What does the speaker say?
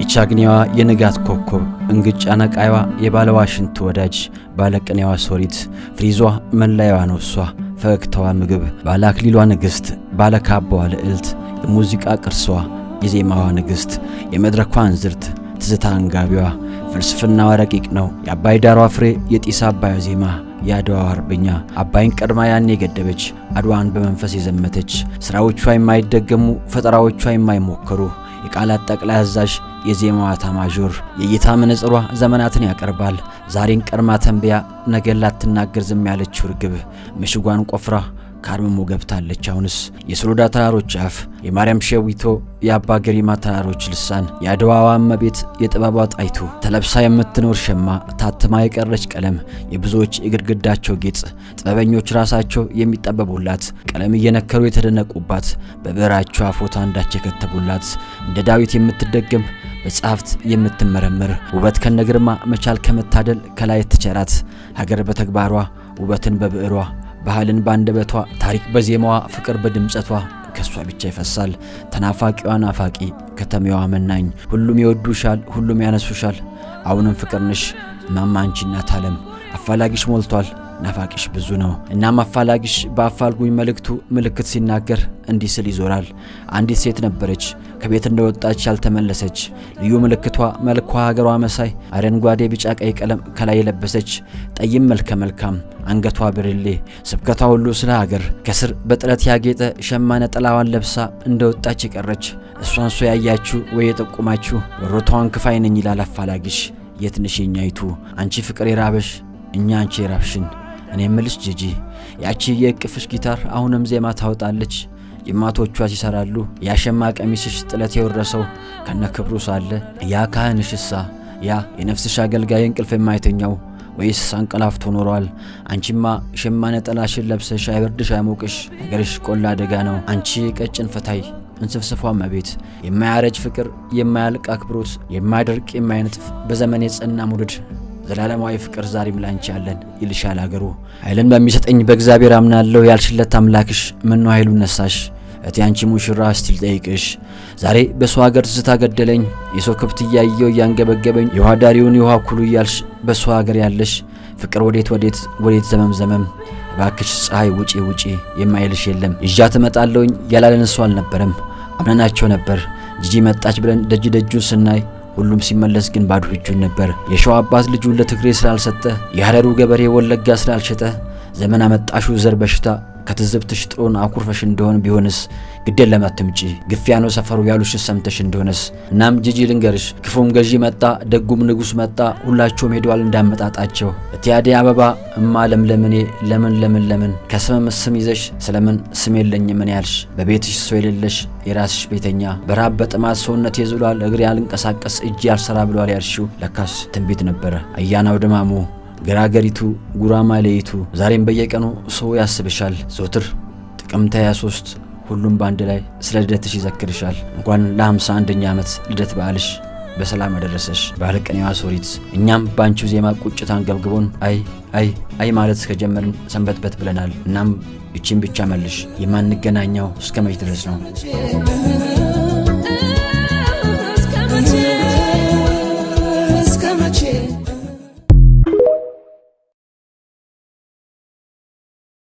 ኢቻግኒዋ የንጋት ኮከብ እንግጫ ነቃይዋ የባለዋሽንት ወዳጅ ባለቅኔዋ ሶሪት ፍሪዟ መላያዋ ነው እሷ ፈገግታዋ ምግብ ባለአክሊሏ ንግሥት ባለካባዋ ልዕልት የሙዚቃ ቅርሷ የዜማዋ ንግሥት የመድረኳ እንዝርት ትዝታ አንጋቢዋ ፍልስፍናዋ ረቂቅ ነው የአባይ ዳሯ ፍሬ የጢስ አባዩ ዜማ ያድዋ አርበኛ አባይን ቀድማ ያኔ ገደበች አድዋን በመንፈስ የዘመተች ስራዎቿ የማይደገሙ ፈጠራዎቿ የማይሞከሩ የቃላት ጠቅላይ አዛዥ የዜማዋ ታማዦር የጌታ መነጽሯ ዘመናትን ያቀርባል ዛሬን ቀድማ ተንበያ ነገን ላትናገር ዝም ያለችው ርግብ ምሽጓን ቆፍራ ካርመሞ ገብታለች አሁንስ የሶሎዳ ተራሮች አፍ የማርያም ሸዊቶ የአባ ገሪማ ተራሮች ልሳን የአድዋዋ እመቤት የጥበቧ ጣይቱ ተለብሳ የምትኖር ሸማ ታትማ የቀረች ቀለም የብዙዎች የግድግዳቸው ጌጥ ጥበበኞች ራሳቸው የሚጠበቡላት ቀለም እየነከሩ የተደነቁባት በብዕራቸው አፎታ አንዳች የከተቡላት እንደ ዳዊት የምትደገም በጸሐፍት የምትመረምር ውበት ከነግርማ መቻል ከመታደል ከላይ ተቸራት ሀገር በተግባሯ ውበትን በብዕሯ ባህልን ባንደበቷ ታሪክ በዜማዋ ፍቅር በድምጸቷ ከሷ ብቻ ይፈሳል ተናፋቂዋ ናፋቂ ከተማዋ መናኝ ሁሉም ይወዱሻል ሁሉም ያነሱሻል አሁንም ፍቅርንሽ ማማንቺና ታለም አፋላጊሽ ሞልቷል ናፋቂሽ ብዙ ነው እናም አፋላጊሽ በአፋልጉኝ መልእክቱ ምልክት ሲናገር እንዲህ ስል ይዞራል አንዲት ሴት ነበረች ከቤት እንደወጣች ያልተመለሰች ልዩ ምልክቷ መልኳ ሀገሯ መሳይ አረንጓዴ ቢጫ ቀይ ቀለም ከላይ ለበሰች ጠይም መልከ መልካም አንገቷ ብርሌ ስብከቷ ሁሉ ስለ ሀገር ከስር በጥለት ያጌጠ ሸማነ ጥላዋን ለብሳ እንደወጣች ይቀረች እሷን ሶ ያያችሁ ወይ የጠቁማችሁ ወሮቷን ክፋይ ነኝ ይላል አፋላጊሽ የትንሽኛይቱ አንቺ ፍቅር የራበሽ እኛ አንቺ የራብሽን እኔ ምልሽ ጂጂ ያቺ የቅፍሽ ጊታር አሁንም ዜማ ታወጣለች የማቶቿ ሲሰራሉ ያሸማ ቀሚስሽ ጥለት የወረሰው ከነክብሩ ሳለ ያ ካህንሽሳ ያ የነፍስሽ አገልጋይ እንቅልፍ የማይተኛው ወይስ አንቀላፍቶ ኖሯል አንቺማ ሸማነ ጥላሽን ለብሰሽ አይበርድሽ አይሞቅሽ ነገርሽ ቆላ አደጋ ነው አንቺ ቀጭን ፈታይ እንስፍስፏ መቤት የማያረጅ ፍቅር የማያልቅ አክብሮት የማይደርቅ የማይነጥፍ በዘመን የጸና ሙድድ ዘላለማዊ ፍቅር ዛሬም ላንቺ ያለን ይልሻል ሀገሩ ኃይልን በሚሰጠኝ በእግዚአብሔር አምናለሁ ያልሽለት አምላክሽ ምን ነው ኃይሉን ነሳሽ እቲ አንቺ ሙሽራ ስቲል ጠይቅሽ ዛሬ በሰው ሀገር ትዝታ ገደለኝ የሰው ከብት ያየው ያንገበገበኝ የዋዳሪውን የውሃ ኩሉ ያልሽ በሰው ሀገር ያለሽ ፍቅር ወዴት ዘመም ባክሽ ፀሐይ ውጪ የማይልሽ የለም ይዣ ተመጣለውኝ ያላለን ሰው አልነበረም አምናናቸው ነበር ጂጂ መጣች ብለን ደጁን ስናይ ሁሉም ሲመለስ ግን ባዶ እጁን ነበር የሸዋ አባት ልጁን ለትግሬ ስላልሰጠ የሐረሩ ገበሬ ወለጋ ስላልሸጠ ዘመን አመጣሹ ዘር በሽታ ከትዝብትሽ ጥሩን አኩርፈሽ እንደሆነ ቢሆንስ ግዴን ለማትምጪ ግፊያ ነው ሰፈሩ ያሉሽ ሰምተሽ እንደሆነስ እናም ጂጂ ልንገርሽ ክፉም ገዢ መጣ ደጉም ንጉስ መጣ ሁላቸውም ሄደዋል እንዳመጣጣቸው እቲያዴ አበባ እማ ለምለምኔ ለምን ከስም ስም ይዘሽ ስለምን ስም የለኝ ምን ያልሽ በቤትሽ ሰው የሌለሽ የራስሽ ቤተኛ በራብ በጥማት ሰውነት የዝሏል እግር ያልንቀሳቀስ እጅ ያልሰራ ብሏል ያልሽው ለካስ ትንቢት ነበር አያናው ደማሙ ገራገሪቱ ጉራማሌይቱ ዛሬም በየቀኑ ሰው ያስብሻል ዞትር ጥቅምት 23 ሁሉም ባንድ ላይ ስለ ልደትሽ ይዘክርሻል እንኳን ለ51ኛ ዓመት ልደት በዓልሽ በሰላም አደረሰሽ ባለቅኔዋ ሶሪት እኛም ባንቺው ዜማ ቁጭታን ገብግቦን አይ ማለት ከጀመርን ሰንበትበት ብለናል እናም እቺን ብቻ መልሽ የማንገናኛው እስከ መች ድረስ ነው